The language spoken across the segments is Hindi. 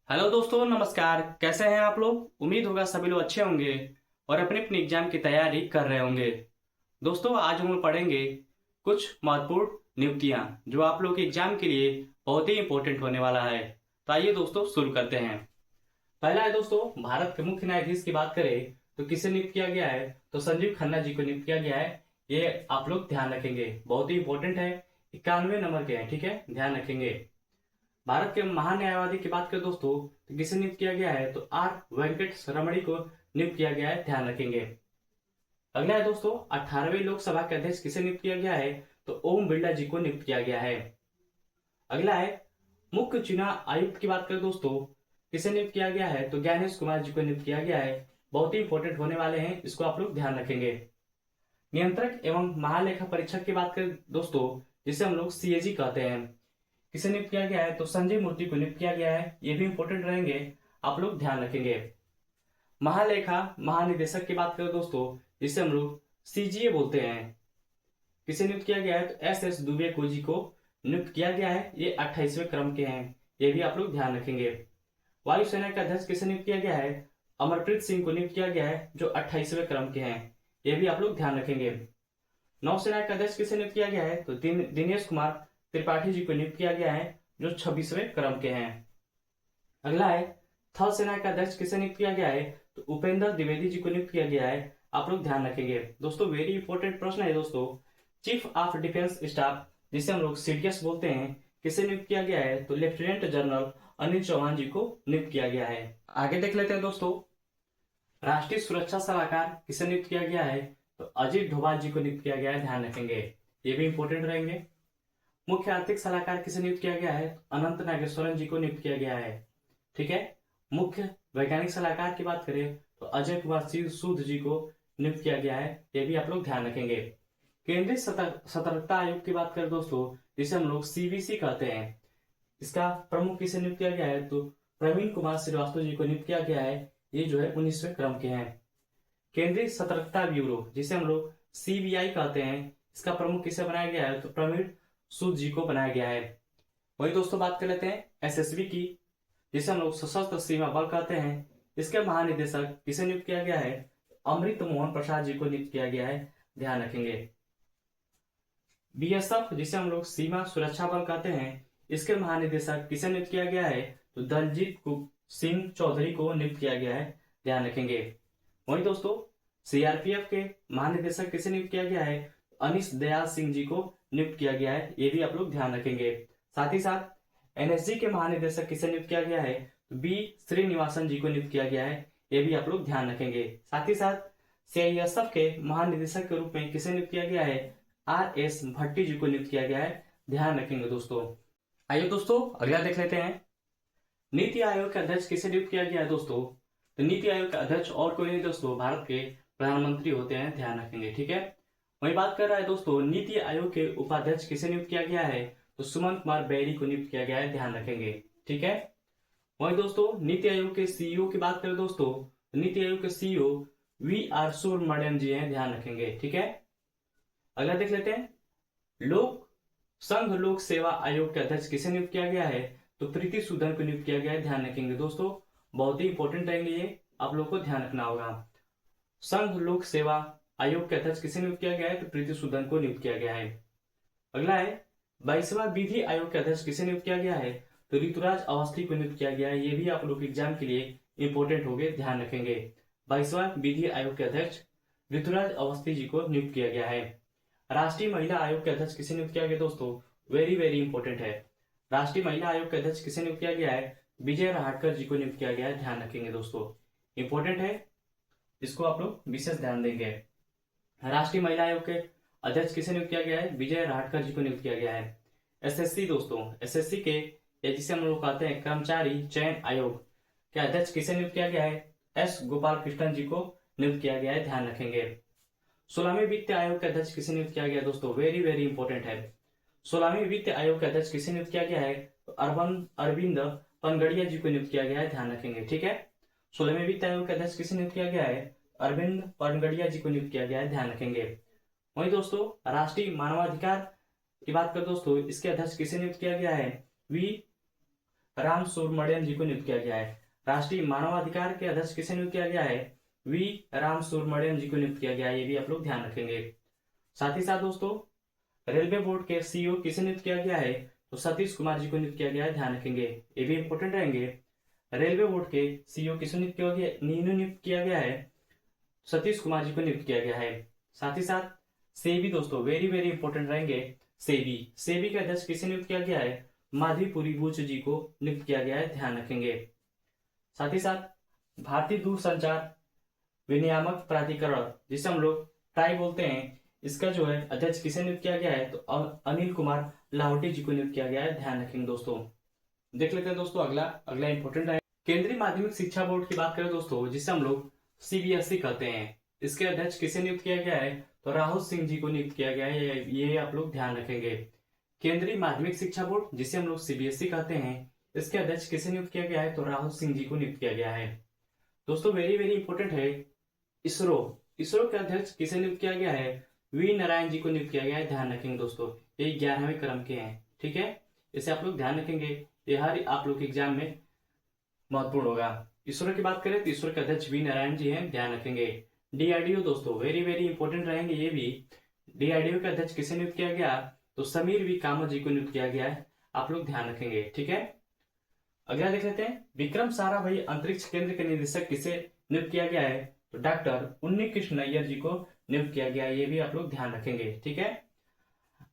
हेलो दोस्तों, नमस्कार। कैसे हैं आप लोग? उम्मीद होगा सभी लोग अच्छे होंगे और अपनी अपनी एग्जाम की तैयारी कर रहे होंगे। दोस्तों, आज हम लोग पढ़ेंगे कुछ महत्वपूर्ण नियुक्तियां जो आप लोग के एग्जाम के लिए बहुत ही इंपॉर्टेंट होने वाला है। तो आइए दोस्तों, शुरू करते हैं। पहला है दोस्तों, भारत के मुख्य न्यायाधीश की बात करें तो किसे नियुक्त किया गया है? तो संजीव खन्ना जी को नियुक्त किया गया है। ये आप लोग ध्यान रखेंगे, बहुत ही इंपॉर्टेंट है। 91 नंबर के हैं, ठीक है, ध्यान रखेंगे। भारत के महान न्यायवादी की बात करें दोस्तों तो किसे नियुक्त किया गया है? तो आर वेंकट रमणी को नियुक्त किया गया है, ध्यान रखेंगे। अगला है दोस्तों, 18वीं लोकसभा के अध्यक्ष किसे नियुक्त किया गया है? तो ओम बिरला जी को नियुक्त किया गया है। अगला है, मुख्य चुनाव आयुक्त की बात करें दोस्तों, किसे नियुक्त किया गया है? तो ज्ञानेश कुमार जी को नियुक्त किया गया है। बहुत ही इंपॉर्टेंट होने वाले हैं, इसको आप लोग ध्यान रखेंगे। नियंत्रक एवं महालेखा परीक्षक की बात करें दोस्तों, जिसे हम लोग सीएजी कहते हैं, किसे नियुक्त किया गया है? तो संजय मूर्ति को नियुक्त किया गया है। ये भी इंपॉर्टेंट रहेंगे, आप लोग ध्यान रखेंगे। महालेखा महानिदेशक की बात करें दोस्तों, जिसे हम लोग सीजीए बोलते हैं, किसे नियुक्त किया गया है? तो एस एस दुबे को जी को नियुक्त किया गया है। ये 28वें क्रम के हैं, ये भी आप लोग ध्यान रखेंगे। वायुसेना का अध्यक्ष किसे नियुक्त किया गया है? अमरप्रीत सिंह को नियुक्त किया गया है, जो 28वें क्रम के हैं, ये भी आप लोग ध्यान रखेंगे। नौसेना का अध्यक्ष किसे नियुक्त किया गया है? तो दिनेश कुमार त्रिपाठी जी को नियुक्त किया गया है, जो 26वें क्रम के हैं। अगला है, थल सेना का अध्यक्ष किसे नियुक्त किया गया है? तो उपेंद्र द्विवेदी जी को नियुक्त किया गया है, आप लोग ध्यान रखेंगे। दोस्तों, वेरी इंपॉर्टेंट प्रश्न है दोस्तों। चीफ ऑफ डिफेंस स्टाफ, जिसे हम लोग सीडीएस बोलते हैं, किसे नियुक्त किया गया है? तो लेफ्टिनेंट जनरल अनिल चौहान जी को नियुक्त किया गया है। आगे देख लेते हैं दोस्तों, राष्ट्रीय सुरक्षा सलाहकार किसे नियुक्त किया गया है? तो अजीत डोभाल जी को नियुक्त किया गया है, ध्यान रखेंगे, ये भी इंपॉर्टेंट रहेंगे। मुख्य आर्थिक सलाहकार किसे नियुक्त किया गया है? तो अनंत नागेश्वरन जी को नियुक्त किया गया है, ठीक है। मुख्य वैज्ञानिक सलाहकार की बात करें तो अजय कुमार सूद जी को नियुक्त किया गया है, ये भी आप लोग ध्यान रखेंगे। केंद्रीय सतर्कता आयोग की बात करें दोस्तों, जिसे हम लोग सीबीसी कहते हैं, इसका प्रमुख किसे नियुक्त किया गया है? तो प्रवीण कुमार श्रीवास्तव जी को नियुक्त किया गया है। ये जो है 19वें क्रम के हैं। केंद्रीय सतर्कता ब्यूरो, जिसे हम लोग सीबीआई कहते हैं, इसका प्रमुख किसे बनाया गया है? तो प्रवीण सूद जी को बनाया गया है। वही दोस्तों, बात कर लेते हैं एसएसबी की, जिसे हम लोग सशस्त्र सीमा बल कहते हैं, इसके महानिदेशक किसे नियुक्त किया गया है? अमृत मोहन प्रसाद जी को नियुक्त किया गया है, ध्यान रखेंगे। बीएसएफ, जिसे हम लोग सीमा सुरक्षा बल कहते हैं, इसके महानिदेशक किसे नियुक्त किया गया है? तो दलजीत सिंह चौधरी को नियुक्त किया गया है, ध्यान रखेंगे। वही दोस्तों, सीआरपीएफ के महानिदेशक किसे नियुक्त किया गया है? अनिश दयाल सिंह जी को नियुक्त किया गया है, ये भी आप लोग ध्यान रखेंगे। साथ ही साथ एनएसजी के महानिदेशक किसे नियुक्त किया गया है? तो बी श्रीनिवासन जी को नियुक्त किया गया है, ये भी आप लोग ध्यान रखेंगे। साथ ही साथ सीआईएसएफ के महानिदेशक के रूप में किसे नियुक्त किया गया है? आर एस भट्टी जी को नियुक्त किया गया है, ध्यान रखेंगे दोस्तों। आइए दोस्तों, अगला देख लेते हैं। नीति आयोग के अध्यक्ष किसे नियुक्त किया गया है दोस्तों? तो नीति आयोग का अध्यक्ष और कोई नहीं दोस्तों, भारत के प्रधानमंत्री होते हैं, ध्यान रखेंगे, ठीक है। वही बात कर रहा है दोस्तों, नीति आयोग के उपाध्यक्ष किसे नियुक्त किया गया है? तो सुमन कुमार बेरी को नियुक्त किया गया है, ध्यान रखेंगे, ठीक है। वही दोस्तों, नीति आयोग के सीईओ की बात करें दोस्तों, तो नीति आयोग के सीईओ वी आर सुब्रमण्यम जी हैं, ध्यान रखेंगे, ठीक है। अगला देख लेते हैं, लोक संघ लोक सेवा आयोग के अध्यक्ष किसे नियुक्त किया गया है? तो प्रीति सूदन को नियुक्त किया गया है, ध्यान रखेंगे दोस्तों, बहुत ही इंपॉर्टेंट रहेंगे ये, आप लोग को ध्यान रखना होगा। संघ लोक सेवा आयोग के अध्यक्ष किसे नियुक्त किया गया है? तो प्रीति सूदन को नियुक्त किया गया है। अगला है, 22वां विधि आयोग के अध्यक्ष किसे नियुक्त किया गया है? तो ऋतुराज अवस्थी को नियुक्त किया गया है, ये भी आप लोग एग्जाम के लिए इंपॉर्टेंट हो गए, ध्यान रखेंगे। 22वां विधि आयोग के अध्यक्ष ऋतुराज अवस्थी जी को नियुक्त किया गया है। राष्ट्रीय महिला आयोग के अध्यक्ष किसे नियुक्त किया गया दोस्तों? वेरी वेरी इंपॉर्टेंट है। राष्ट्रीय महिला आयोग के अध्यक्ष किसे नियुक्त किया गया है? विजय रहाटकर जी को नियुक्त किया गया है, ध्यान रखेंगे दोस्तों, इंपॉर्टेंट है, इसको आप लोग विशेष ध्यान देंगे। राष्ट्रीय महिला आयोग के अध्यक्ष किसे नियुक्त किया गया है? विजय रहाटकर जी को नियुक्त किया गया है। एसएससी दोस्तों, एसएससी के, या जिसे हम लोग कहते हैं कर्मचारी चयन आयोग के अध्यक्ष किसे नियुक्त किया गया है? एस गोपाल कृष्णन जी को नियुक्त किया गया है, ध्यान रखेंगे। 16वें वित्त आयोग के अध्यक्ष किसे नियुक्त किया गया दोस्तों? वेरी वेरी इंपॉर्टेंट है। 16वें वित्त आयोग के अध्यक्ष किसे नियुक्त किया गया है? तो अरविंद पनगड़िया जी को नियुक्त किया गया है, ध्यान रखेंगे, ठीक है। 16वें वित्त आयोग के अध्यक्ष किसे नियुक्त किया गया है? अरविंद पनगड़िया जी को नियुक्त किया गया है, ध्यान रखेंगे। वही दोस्तों, राष्ट्रीय मानवाधिकार की बात कर दोस्तों, इसके अध्यक्ष किसे नियुक्त किया गया है? वी राम सुब्रमण्यम जी को नियुक्त किया गया है। राष्ट्रीय मानवाधिकार के अध्यक्ष किसे नियुक्त किया गया है? वी राम सुब्रमण्यम जी को नियुक्त किया गया है। ये भी आप लोग ध्यान रखेंगे। साथ ही साथ दोस्तों, रेलवे बोर्ड के सीईओ किसे नियुक्त किया गया है? तो सतीश कुमार जी को नियुक्त किया गया है, ध्यान रखेंगे, ये भी इंपॉर्टेंट रहेंगे। रेलवे बोर्ड के सीईओ किसे नियुक्त किया गया है? सतीश कुमार जी को नियुक्त किया गया है। साथ ही साथ सेबी दोस्तों, वेरी वेरी इंपॉर्टेंट रहेंगे। सेबी के अध्यक्ष किसे नियुक्त किया गया है? माधवीपुरी बुच जी को नियुक्त किया गया है, ध्यान रखेंगे। साथ ही साथ भारतीय दूरसंचार विनियामक प्राधिकरण, जिसे हम लोग ट्राई बोलते हैं, इसका जो है अध्यक्ष किसे नियुक्त किया गया है? तो अनिल कुमार लाहौटी जी को नियुक्त किया गया है, ध्यान रखेंगे दोस्तों। देख लेते हैं दोस्तों अगला इंपॉर्टेंट है। केंद्रीय माध्यमिक शिक्षा बोर्ड की बात करें दोस्तों, जिसे हम लोग सीबीएसई कहते हैं, इसके अध्यक्ष किसे नियुक्त किया गया है? तो राहुल सिंह जी को नियुक्त किया गया है, ये आप लोग ध्यान रखेंगे। केंद्रीय माध्यमिक शिक्षा बोर्ड, जिसे हम लोग सीबीएसई कहते हैं, इसके अध्यक्ष किसे नियुक्त किया गया है? तो राहुल सिंह जी को नियुक्त किया गया है। दोस्तों वेरी वेरी इंपॉर्टेंट है, इसरो के अध्यक्ष किसे नियुक्त किया गया है? वी नारायण जी को नियुक्त किया गया है, ध्यान रखेंगे दोस्तों। ये 11वें क्रम के हैं, ठीक है, इसे आप लोग ध्यान रखेंगे, ये हर आप लोग के एग्जाम में महत्वपूर्ण होगा। इसरो की बात करें तो इसरो के अध्यक्ष वी नारायण जी हैं, ध्यान रखेंगे। डीआरडीओ दोस्तों वेरी वेरी इंपॉर्टेंट रहेंगे ये भी। डीआरडीओ के अध्यक्ष किसे नियुक्त किया गया? तो समीर वी कामत जी को नियुक्त किया गया है, आप लोग ध्यान रखेंगे, ठीक है। अगला देख लेते हैं, विक्रम साराभाई अंतरिक्ष केंद्र के निदेशक किसे नियुक्त किया गया है? तो डॉक्टर उन्नी कृष्ण नैयर जी को नियुक्त किया गया है, ये भी आप लोग ध्यान रखेंगे, ठीक है।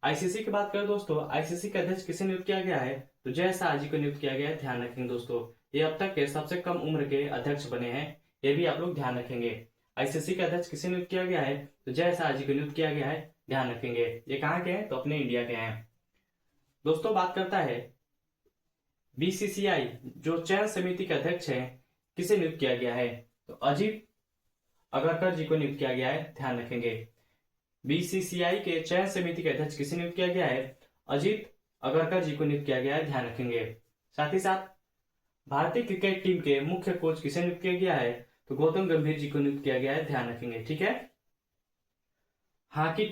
आईसीसी की बात करें दोस्तों, आईसीसी के अध्यक्ष किसे नियुक्त किया गया है? तो जय शाह जी को नियुक्त किया गया है, ध्यान रखेंगे दोस्तों। ये अब तक के सबसे कम उम्र के अध्यक्ष बने हैं, ये भी आप लोग ध्यान रखेंगे। आईसीसी के अध्यक्ष किसे नियुक्त किया गया है? तो जय शाह जी को नियुक्त किया गया है, ध्यान रखेंगे। ये कहाँ के हैं? तो अपने इंडिया के हैं। दोस्तों बात करता है बीसीसीआई, जो चयन समिति के अध्यक्ष है, किसे नियुक्त किया गया है? तो अजीत अगरकर जी को नियुक्त किया गया है, ध्यान रखेंगे। बीसीसीआई के चयन समिति के अध्यक्ष किसे नियुक्त किया गया है? अजीत अगरकर जी को नियुक्त किया गया है, ध्यान रखेंगे। साथ ही साथ भारतीय क्रिकेट टीम के मुख्य कोच किसे नियुक्त किया गया है? तो गौतम गंभीर जी को नियुक्त किया गया है, ध्यान रखेंगे, ठीक है। हॉकी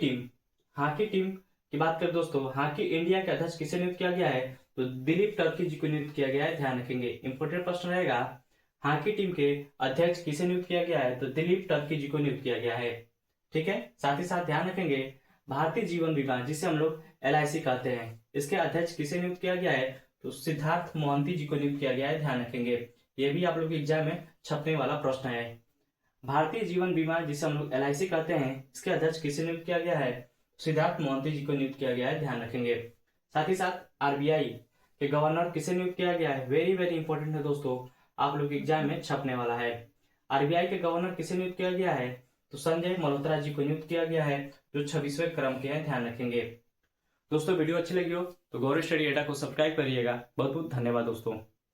टीम की बात करें दोस्तों, हॉकी इंडिया के अध्यक्ष किसे नियुक्त किया गया है? तो दिलीप टर्की जी को नियुक्त किया गया है, ध्यान रखेंगे। इंपोर्टेंट प्रश्न रहेगा, हॉकी टीम के अध्यक्ष किसे नियुक्त किया गया है? तो दिलीप टर्की जी को नियुक्त किया गया है, ठीक है। साथ ही साथ ध्यान रखेंगे, भारतीय जीवन बीमा, जिसे हम लोग एलआईसी कहते हैं, इसके अध्यक्ष किसे नियुक्त किया गया है? तो सिद्धार्थ मोहंती जी को नियुक्त किया गया है, ध्यान रखेंगे। ये भी आप लोग के एग्जाम में छपने वाला प्रश्न है। भारतीय जीवन बीमा, जिसे हम लोग एलआईसी कहते हैं, इसके अध्यक्ष किसे नियुक्त किया गया है? सिद्धार्थ मोहंती जी को नियुक्त किया गया है, ध्यान रखेंगे। साथ ही साथ आरबीआई के गवर्नर किसे नियुक्त किया गया है? वेरी वेरी इंपॉर्टेंट है दोस्तों, आप लोग एग्जाम में छपने वाला है। आरबीआई के गवर्नर किसे नियुक्त किया गया है? तो संजय मल्होत्रा जी को नियुक्त किया गया है, जो 26वें क्रम के हैं, ध्यान रखेंगे। दोस्तों वीडियो अच्छी लगी हो तो गौरव स्टडी अड्डा को सब्सक्राइब करिएगा। बहुत बहुत धन्यवाद दोस्तों।